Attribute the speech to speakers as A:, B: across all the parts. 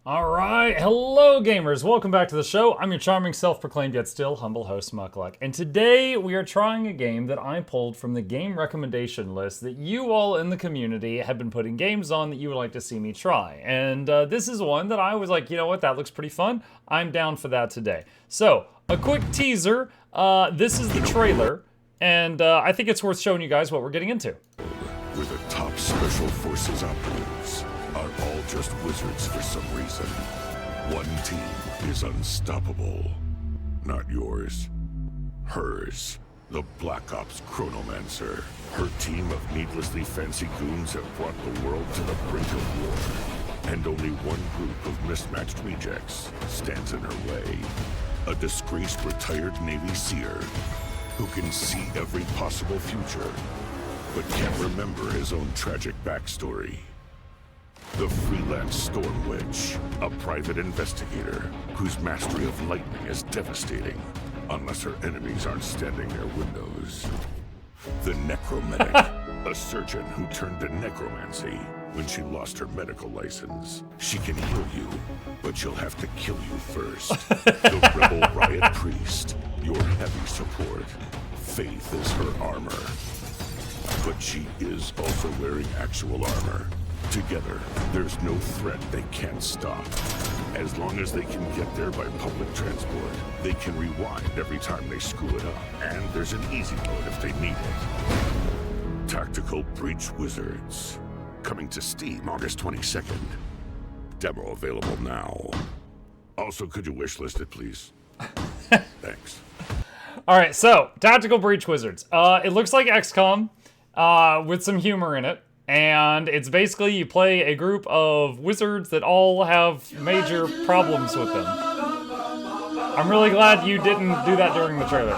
A: Alright, hello gamers, welcome back to the show. I'm your charming, self-proclaimed yet still humble host, Mukluk. And today we are trying a game that I pulled from the game recommendation list that you all in the community have been putting games on that you would like to see me try. And this is one that I was like, you know what, that looks pretty fun. I'm down for that today. So, a quick teaser, this is the trailer, and I think it's worth showing you guys what we're getting into.
B: Where the top special forces operatives are all just wizards for some reason. One team is unstoppable. Not yours. Hers. The Black Ops Chronomancer. Her team of needlessly fancy goons have brought the world to the brink of war. And only one group of mismatched rejects stands in her way. A disgraced retired Navy seer who can see every possible future, but can't remember his own tragic backstory. The freelance Storm Witch, a private investigator whose mastery of lightning is devastating, unless her enemies aren't standing near windows. The Necromantic, a surgeon who turned to necromancy when she lost her medical license. She can heal you, but she'll have to kill you first. The Rebel Riot Priest, your heavy support. Faith is her armor. But she is also wearing actual armor. Together, there's no threat they can't stop. As long as they can get there by public transport, they can rewind every time they screw it up. And there's an easy mode if they need it. Tactical Breach Wizards. Coming to Steam August 22nd. Demo available now. Also, could you wishlist it, please? Thanks.
A: Alright, so, Tactical Breach Wizards. It looks like XCOM, with some humor in it. And it's basically you play a group of wizards that all have major problems with them. I'm really glad you didn't do that during the trailer.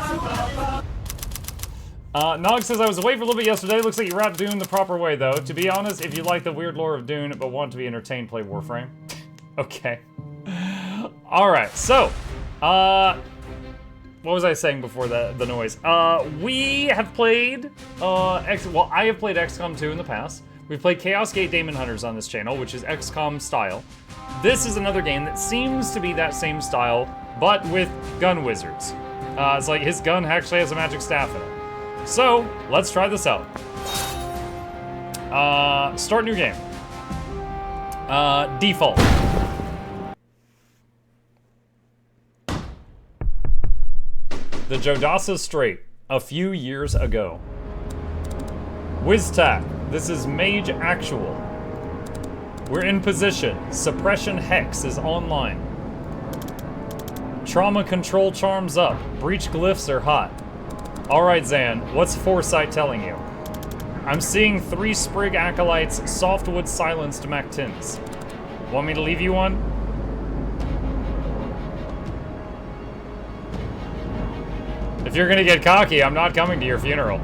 A: Nog says, I was away for a little bit yesterday. Looks like you wrapped Dune the proper way, though. To be honest, if you like the weird lore of Dune but want to be entertained, play Warframe. Okay. Alright, so, what was I saying before the noise? We have played, I have played XCOM 2 in the past. We've played Chaos Gate Daemon Hunters on this channel, which is XCOM style. This is another game that seems to be that same style, but with gun wizards. It's like his gun actually has a magic staff in it. So, let's try this out. Start new game. Default. The Jodasa Strait, a few years ago. WizTac, this is Mage Actual. We're in position. Suppression Hex is online. Trauma Control Charms up. Breach Glyphs are hot. Alright, Zan, what's Foresight telling you? I'm seeing 3 Sprig Acolytes, Softwood Silenced Mactins. Want me to leave you one? If you're gonna get cocky, I'm not coming to your funeral.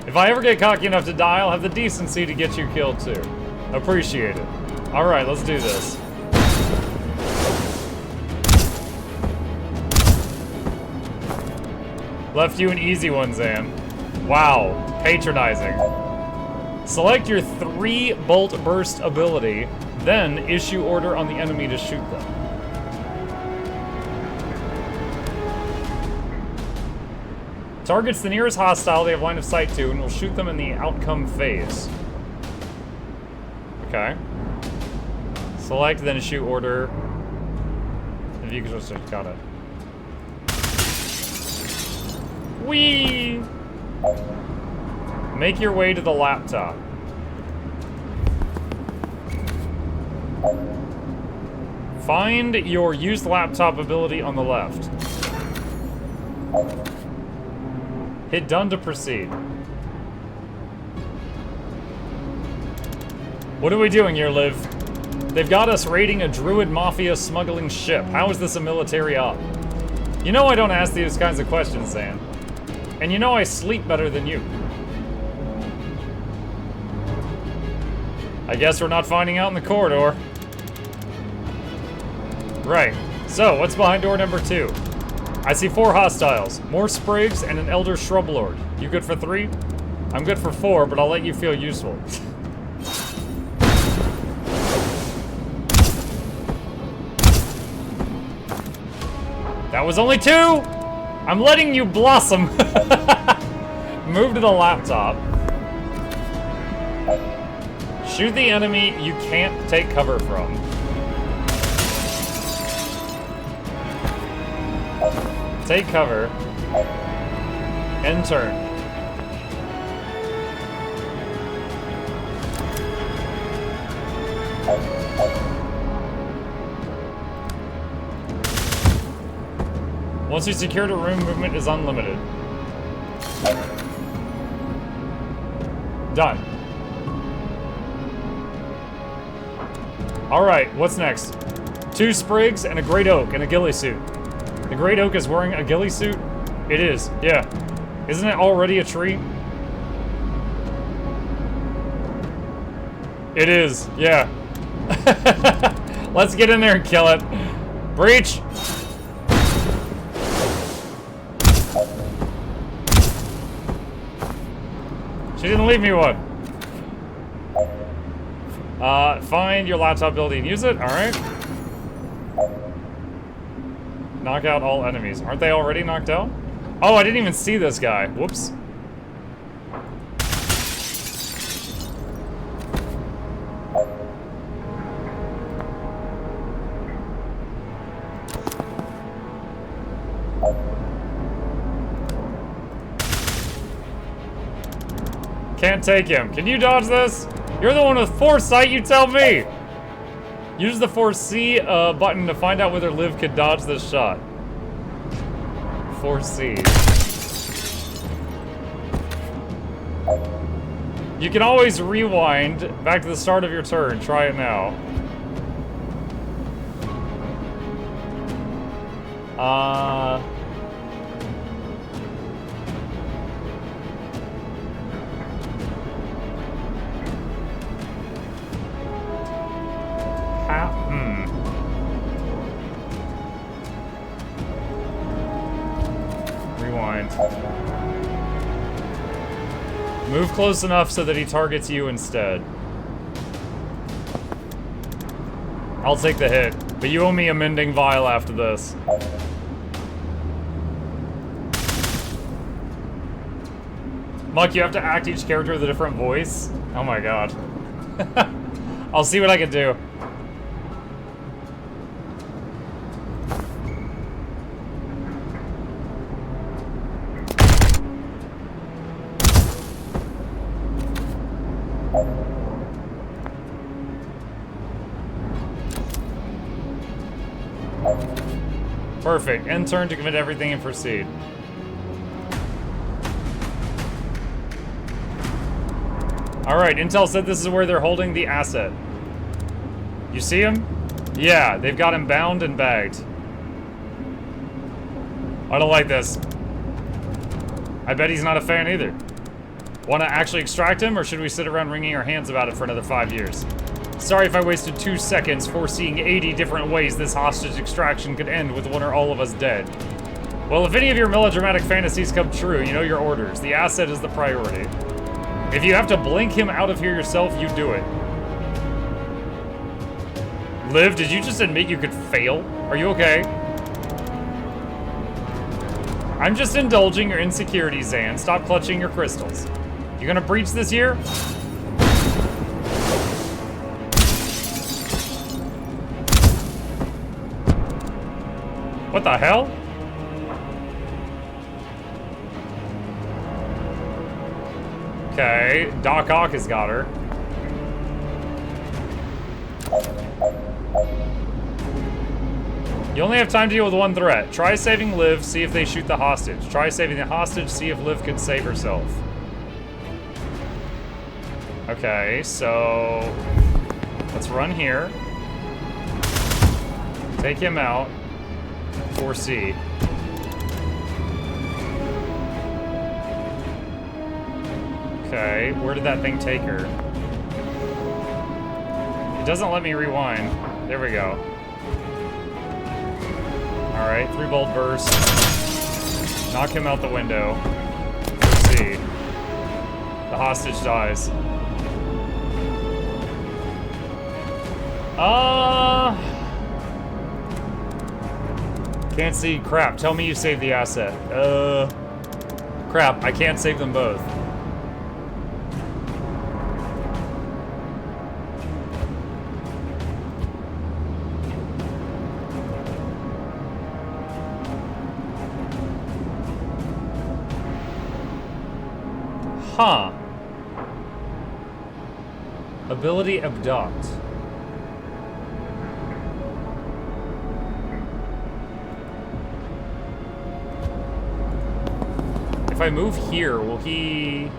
A: If I ever get cocky enough to die, I'll have the decency to get you killed too. Appreciate it. Alright, let's do this. Left you an easy one, Zan. Wow, patronizing. Select your 3 bolt burst ability, then issue order on the enemy to shoot them. Targets the nearest hostile they have line of sight to and will shoot them in the outcome phase. Okay. Select, then issue order. If you can just got it. Whee! Make your way to the laptop. Find your used laptop ability on the left. Hit done to proceed. What are we doing here, Liv? They've got us raiding a Druid Mafia smuggling ship. How is this a military op? You know I don't ask these kinds of questions, Zan. And you know I sleep better than you. I guess we're not finding out in the corridor. Right. So, what's behind door number 2? I see 4 hostiles, more Sprigs, and an Elder Shrub Lord. You good for 3? I'm good for 4, but I'll let you feel useful. That was only 2! I'm letting you blossom! Move to the laptop. Shoot the enemy you can't take cover from. Take cover. End turn. Once you secured a room, movement is unlimited. Done. Alright, what's next? 2 sprigs and a great oak and a ghillie suit. The great oak is wearing a ghillie suit? It is, yeah. Isn't it already a tree? It is, yeah. Let's get in there and kill it. Breach! She didn't leave me one. Find your laptop ability and use it. Alright. Knock out all enemies. Aren't they already knocked out? Oh, I didn't even see this guy. Whoops. Can't take him. Can you dodge this? You're the one with foresight, you tell me! Use the 4C button to find out whether Liv could dodge this shot. 4C. You can always rewind back to the start of your turn. Try it now. Rewind. Move close enough so that he targets you instead. I'll take the hit, but you owe me a mending vial after this. Muck, you have to act each character with a different voice? Oh my god. I'll see what I can do. Perfect. End turn to commit everything and proceed. Alright, Intel said this is where they're holding the asset. You see him? Yeah, they've got him bound and bagged. I don't like this. I bet he's not a fan either. Want to actually extract him, or should we sit around wringing our hands about it for another 5 years? Sorry if I wasted 2 seconds foreseeing 80 different ways this hostage extraction could end with one or all of us dead. Well, if any of your melodramatic fantasies come true, you know your orders. The asset is the priority. If you have to blink him out of here yourself, you do it. Liv, did you just admit you could fail? Are you okay? I'm just indulging your insecurities, Zan. Stop clutching your crystals. You gonna breach this year? What the hell? Okay, Doc Ock has got her. You only have time to deal with one threat. Try saving Liv, see if they shoot the hostage. Try saving the hostage, see if Liv can save herself. Okay, so let's run here. Take him out. 4C. Okay, where did that thing take her? It doesn't let me rewind. There we go. Alright, 3-bolt burst. Knock him out the window. 4C. The hostage dies. Can't see. Crap. Tell me you saved the asset. Crap. I can't save them both. Huh. Ability abduct. If I move here, will he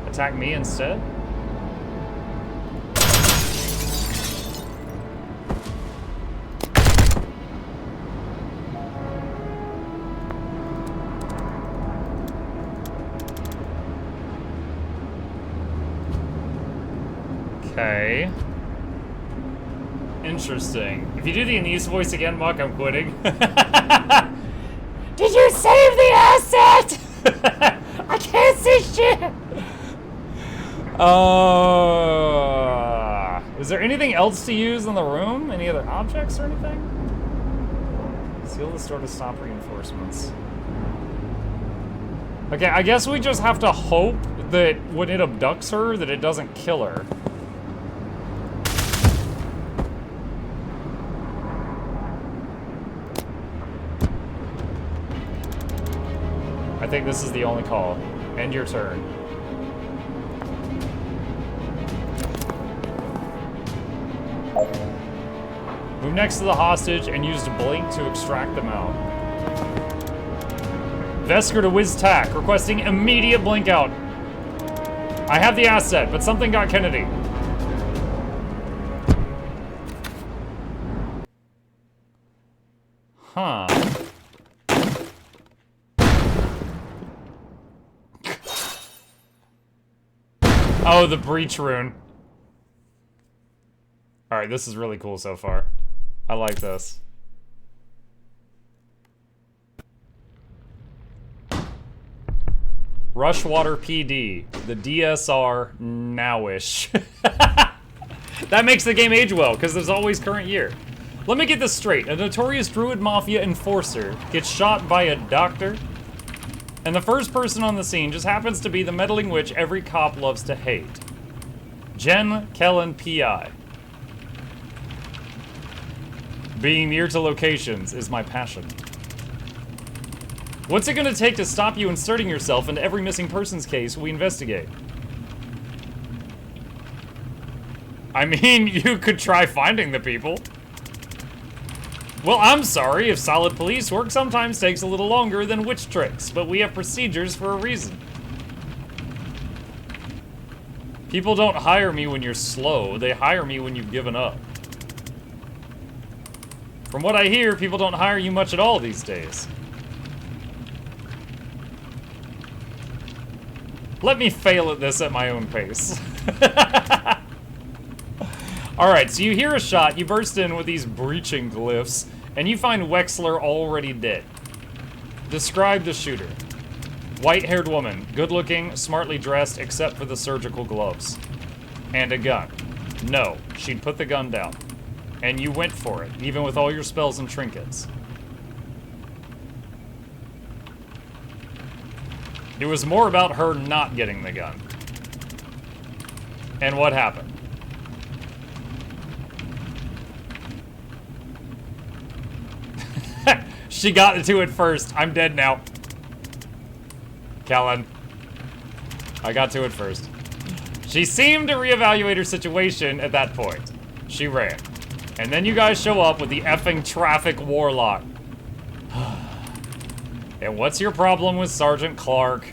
A: attack me instead? Okay. Interesting. If you do the Anise voice again, Muck, I'm quitting. Did you save the asset? I can't see shit! Is there anything else to use in the room? Any other objects or anything? Seal the store to stop reinforcements. Okay, I guess we just have to hope that when it abducts her, that it doesn't kill her. I think this is the only call. End your turn. Move next to the hostage and use blink to extract them out. Vesker to Wiz Tack, requesting immediate blink out. I have the asset, but something got Kennedy. Huh. Oh, the breach rune. Alright, this is really cool so far. I like this. Rushwater PD. The DSR nowish. That makes the game age well, because there's always current year. Let me get this straight. A notorious Druid Mafia enforcer gets shot by a doctor, and the first person on the scene just happens to be the meddling witch every cop loves to hate. Jen Kellen P.I. Being near to locations is my passion. What's it gonna take to stop you inserting yourself into every missing persons case we investigate? I mean, you could try finding the people. Well, I'm sorry if solid police work sometimes takes a little longer than witch tricks, but we have procedures for a reason. People don't hire me when you're slow, they hire me when you've given up. From what I hear, people don't hire you much at all these days. Let me fail at this at my own pace. Alright, so you hear a shot, you burst in with these breaching glyphs, and you find Wexler already dead. Describe the shooter. White-haired woman, good-looking, smartly dressed, except for the surgical gloves. And a gun. No, she'd put the gun down. And you went for it, even with all your spells and trinkets. It was more about her not getting the gun. And what happened? She got to it first. I'm dead now. Kellen. I got to it first. She seemed to reevaluate her situation at that point. She ran. And then you guys show up with the effing traffic warlock. And what's your problem with Sergeant Clark?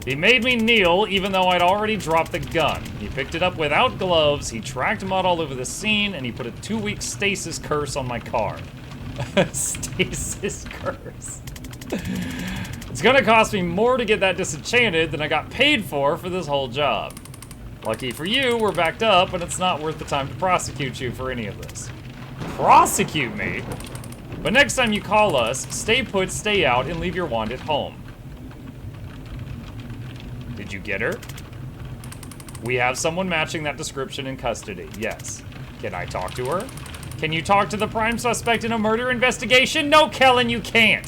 A: He made me kneel even though I'd already dropped the gun. He picked it up without gloves, he tracked mud all over the scene, and he put a 2-week stasis curse on my car. Stasis curse. It's gonna cost me more to get that disenchanted than I got paid for this whole job. Lucky for you, we're backed up, and it's not worth the time to prosecute you for any of this. Prosecute me? But next time you call us, stay put, stay out, and leave your wand at home. Did you get her? We have someone matching that description in custody, yes. Can I talk to her? Can you talk to the prime suspect in a murder investigation? No, Kellen, you can't.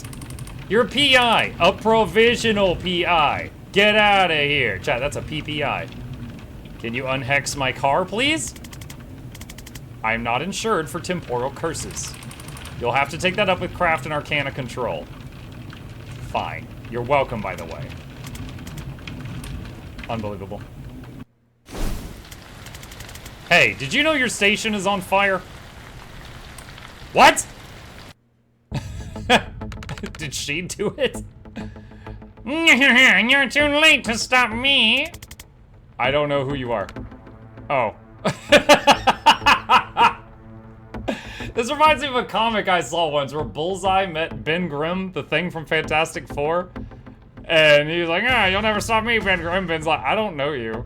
A: You're a PI, a provisional PI. Get out of here. Chat, that's a PPI. Can you unhex my car, please? I am not insured for temporal curses. You'll have to take that up with Craft and Arcana Control. Fine. You're welcome, by the way. Unbelievable. Hey, did you know your station is on fire? What? Did she do it? You're too late to stop me. I don't know who you are. Oh. This reminds me of a comic I saw once where Bullseye met Ben Grimm, the Thing from Fantastic Four. And he was like, ah, you'll never stop me, Ben Grimm. Ben's like, I don't know you.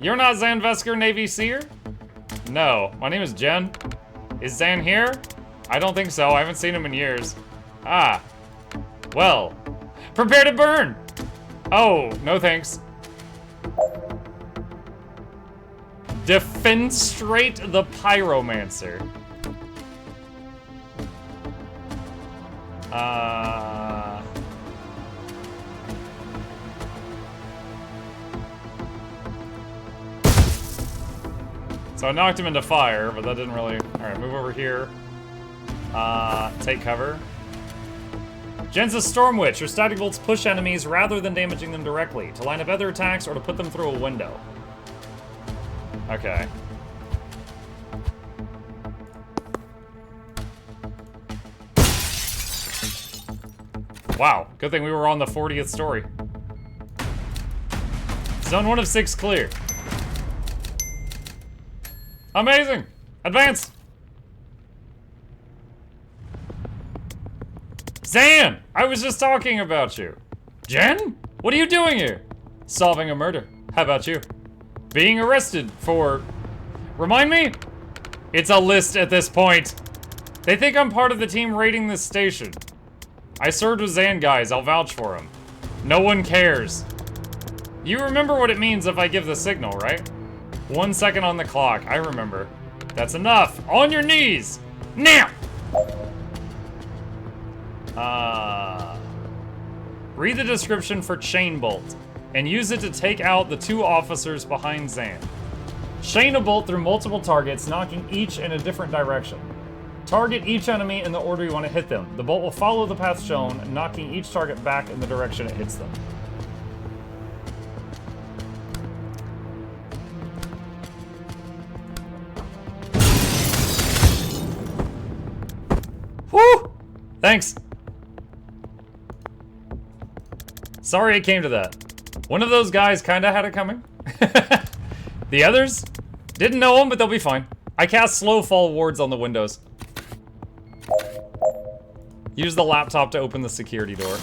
A: You're not Zan Vesker, Navy Seer? No, my name is Jen. Is Zan here? I don't think so. I haven't seen him in years. Ah. Well. Prepare to burn! Oh, no thanks. Defenestrate the Pyromancer. So I knocked him into fire, but that didn't really... Alright, move over here. Take cover. Jen's a Storm Witch. Her static bolts push enemies rather than damaging them directly, to line up other attacks or to put them through a window. Okay. Wow, good thing we were on the 40th story. Zone 1 of 6 clear. Amazing! Advance! Zan! I was just talking about you. Jen? What are you doing here? Solving a murder. How about you? Being arrested for... Remind me? It's a list at this point. They think I'm part of the team raiding this station. I served with Zan guys, I'll vouch for him. No one cares. You remember what it means if I give the signal, right? 1 second on the clock, I remember. That's enough. On your knees! Now! Read the description for Chain Bolt, and use it to take out the 2 officers behind Zan. Chain a bolt through multiple targets, knocking each in a different direction. Target each enemy in the order you want to hit them. The bolt will follow the path shown, knocking each target back in the direction it hits them. Woo! Thanks. Sorry it came to that. One of those guys kinda had it coming. The others? Didn't know them, but they'll be fine. I cast slow fall wards on the windows. Use the laptop to open the security door.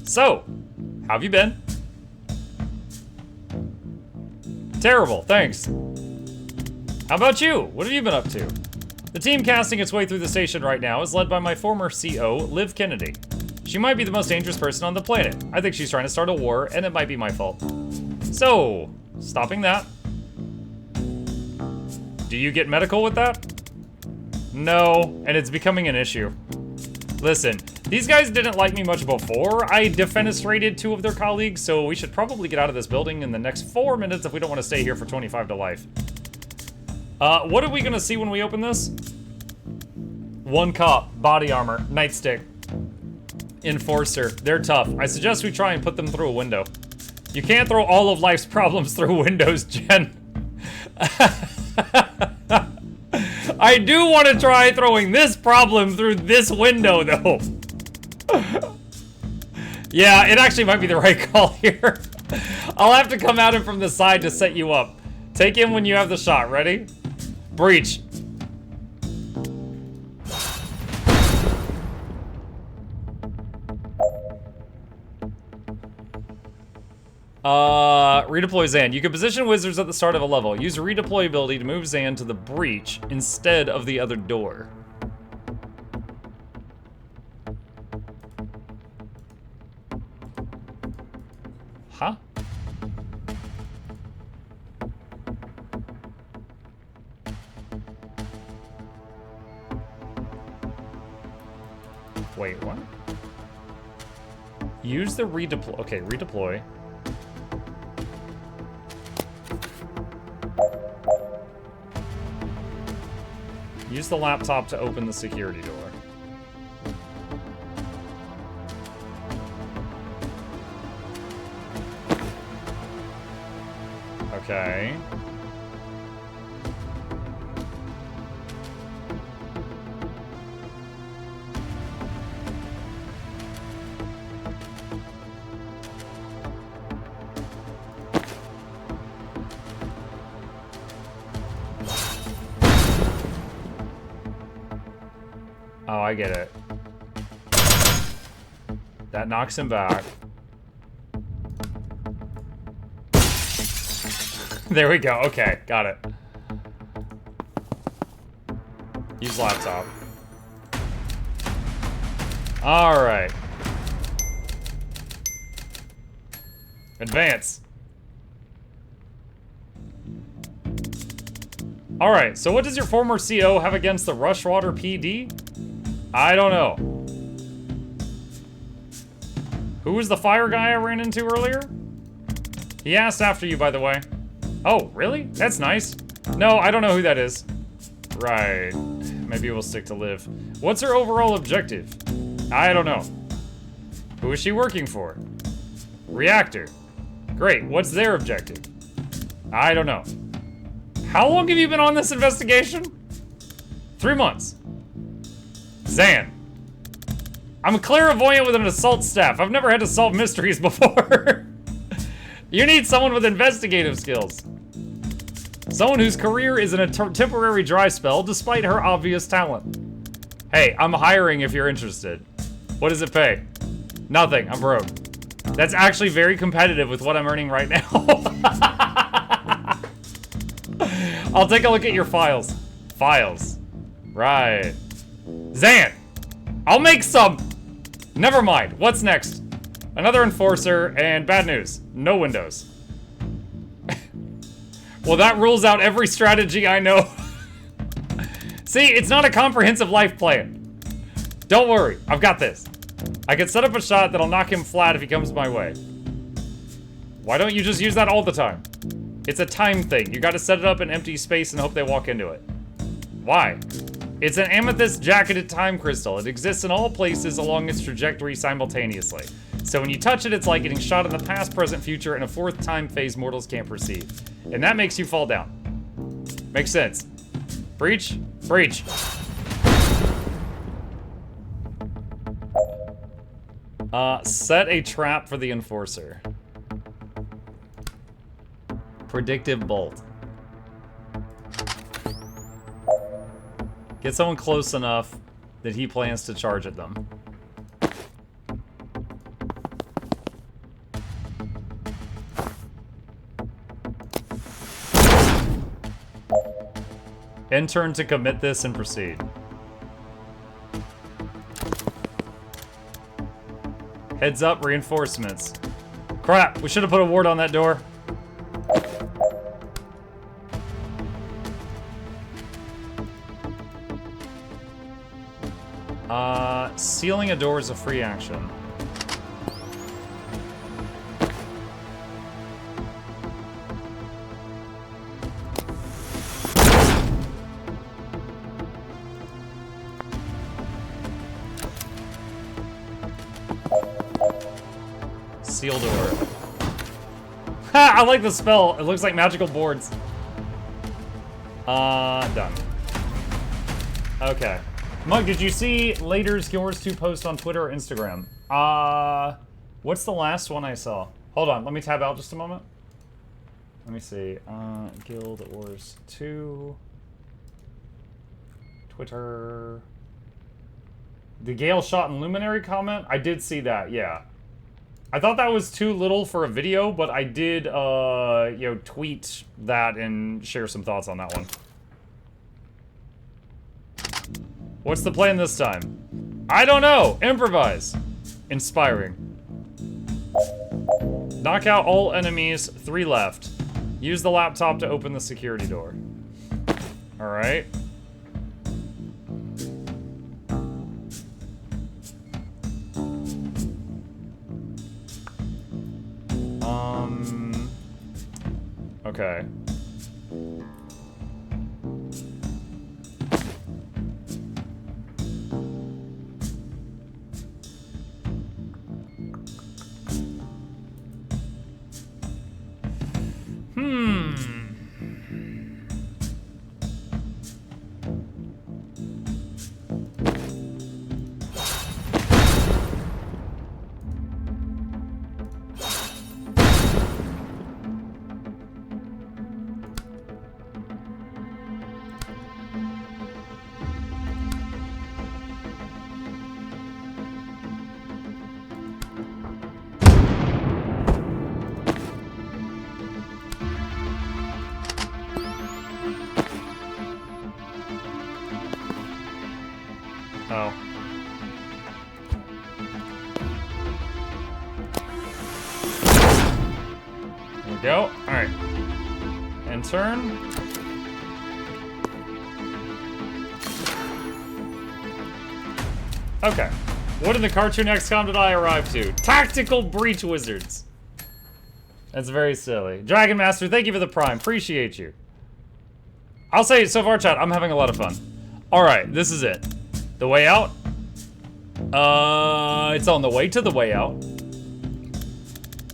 A: So, how have you been? Terrible, thanks. How about you? What have you been up to? The team casting its way through the station right now is led by my former CO, Liv Kennedy. She might be the most dangerous person on the planet. I think she's trying to start a war, and it might be my fault. So, stopping that. Do you get medical with that? No, and it's becoming an issue. Listen, these guys didn't like me much before I defenestrated 2 of their colleagues, so we should probably get out of this building in the next 4 minutes if we don't want to stay here for 25 to life. What are we gonna see when we open this? 1 cop, body armor, nightstick. Enforcer, they're tough. I suggest we try and put them through a window. You can't throw all of life's problems through windows, Jen. I do want to try throwing this problem through this window, though. Yeah, it actually might be the right call here. I'll have to come at him from the side to set you up. Take him when you have the shot. Ready? Breach. Redeploy Zan. You can position wizards at the start of a level. Use redeploy ability to move Zan to the breach instead of the other door. Huh? Wait, what? Use the redeploy. Okay, redeploy. Use the laptop to open the security door. Okay. Oh, I get it. That knocks him back. There we go. Okay, got it. Use laptop. All right. Advance. All right, so what does your former CO have against the Rushwater PD? I don't know. Who was the fire guy I ran into earlier? He asked after you, by the way. Oh, really? That's nice. No, I don't know who that is. Right. Maybe we'll stick to Liv. What's her overall objective? I don't know. Who is she working for? Reactor. Great. What's their objective? I don't know. How long have you been on this investigation? 3 months. Zan. I'm a clairvoyant with an assault staff. I've never had to solve mysteries before. You need someone with investigative skills. Someone whose career is in a temporary dry spell despite her obvious talent. Hey, I'm hiring if you're interested. What does it pay? Nothing, I'm broke. That's actually very competitive with what I'm earning right now. I'll take a look at your files. Files. Right. Zan! I'll make some! Never mind, what's next? Another enforcer, and bad news. No windows. Well, that rules out every strategy I know. See, it's not a comprehensive life plan. Don't worry, I've got this. I can set up a shot that'll knock him flat if he comes my way. Why don't you just use that all the time? It's a time thing. You gotta set it up in empty space and hope they walk into it. Why? It's an amethyst jacketed time crystal. It exists in all places along its trajectory simultaneously. So when you touch it, it's like getting shot in the past, present, future, and a fourth time phase mortals can't perceive. And that makes you fall down. Makes sense. Breach? Breach. Set a trap for the enforcer. Predictive bolt. Get someone close enough that he plans to charge at them. Intern to commit this and proceed. Heads up, reinforcements. Crap, we should have put a ward on that door. Sealing a door is a free action. Seal door. Ha! I like the spell. It looks like magical boards. Done. Okay. Mug, did you see Later's Yours 2 post on Twitter or Instagram? What's the last one I saw? Hold on, let me tab out just a moment. Let me see. Guild Wars 2. Twitter. The Gale Shot and Luminary comment? I did see that, yeah. I thought that was too little for a video, but I did, you know, tweet that and share some thoughts on that one. What's the plan this time? I don't know. Improvise. Inspiring. Knock out all enemies, 3 left. Use the laptop to open the security door. Alright. Okay. Oh. There we go. Alright. And turn. Okay. What in the Cartoon XCOM did I arrive to? Tactical Breach Wizards. That's very silly. Dragon Master, thank you for the prime. Appreciate you. I'll say, so far, chat, I'm having a lot of fun. Alright, this is it. The way out? It's on the way to the way out.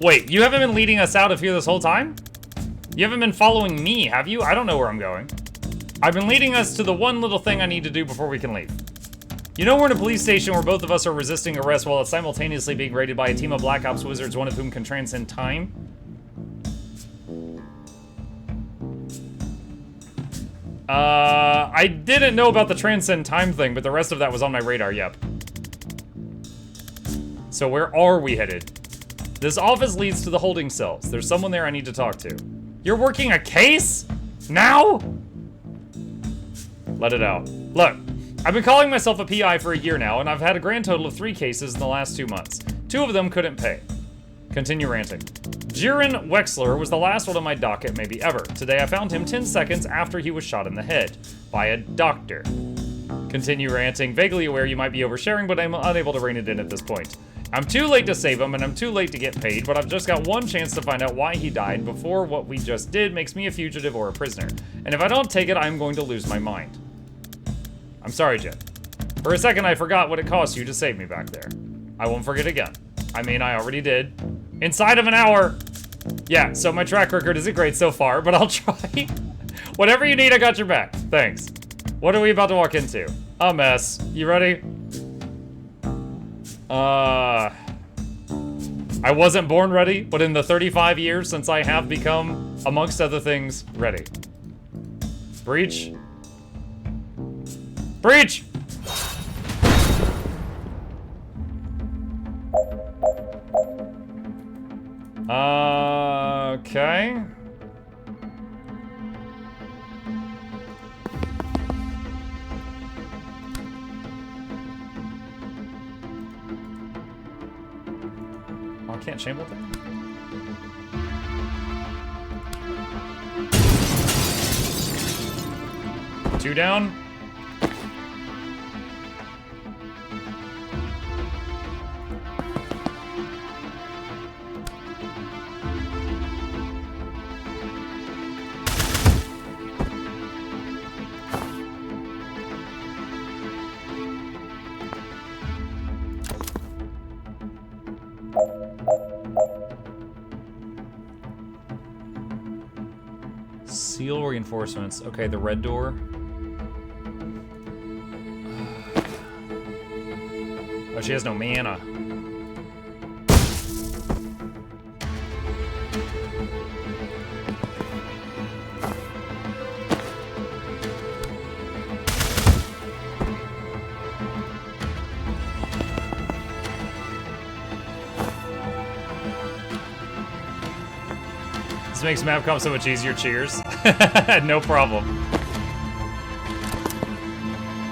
A: Wait, you haven't been leading us out of here this whole time? You haven't been following me, have you? I don't know where I'm going. I've been leading us to the one little thing I need to do before we can leave. You know we're in a police station where both of us are resisting arrest while it's simultaneously being raided by a team of Black Ops wizards, one of whom can transcend time? I didn't know about the transcend time thing, but the rest of that was on my radar, yep. So where are we headed? This office leads to the holding cells. There's someone there I need to talk to. You're working a case? Now? Let it out. Look, I've been calling myself a PI for a year now, and I've had a grand total of 3 cases in the last 2 months. 2 of them couldn't pay. Continue ranting. Jiren Wexler was the last one on my docket maybe ever. Today I found him 10 seconds after he was shot in the head by a doctor. Continue ranting, vaguely aware you might be oversharing, but I'm unable to rein it in at this point. I'm too late to save him, and I'm too late to get paid, but I've just got one chance to find out why he died before what we just did makes me a fugitive or a prisoner. And if I don't take it, I'm going to lose my mind. I'm sorry, Jim. For a second, I forgot what it cost you to save me back there. I won't forget again. I mean, I already did. Inside of an hour! Yeah, so my track record isn't great so far, but I'll try. Whatever you need, I got your back. Thanks. What are we about to walk into? A mess. You ready? I wasn't born ready, but in the 35 years since I have become, amongst other things, ready. Breach. Breach! Okay. Oh, I can't chamber thing? 2 down. Seal reinforcements. Okay, the red door. Oh, she has no mana. This makes Mapcom so much easier. Cheers. No problem.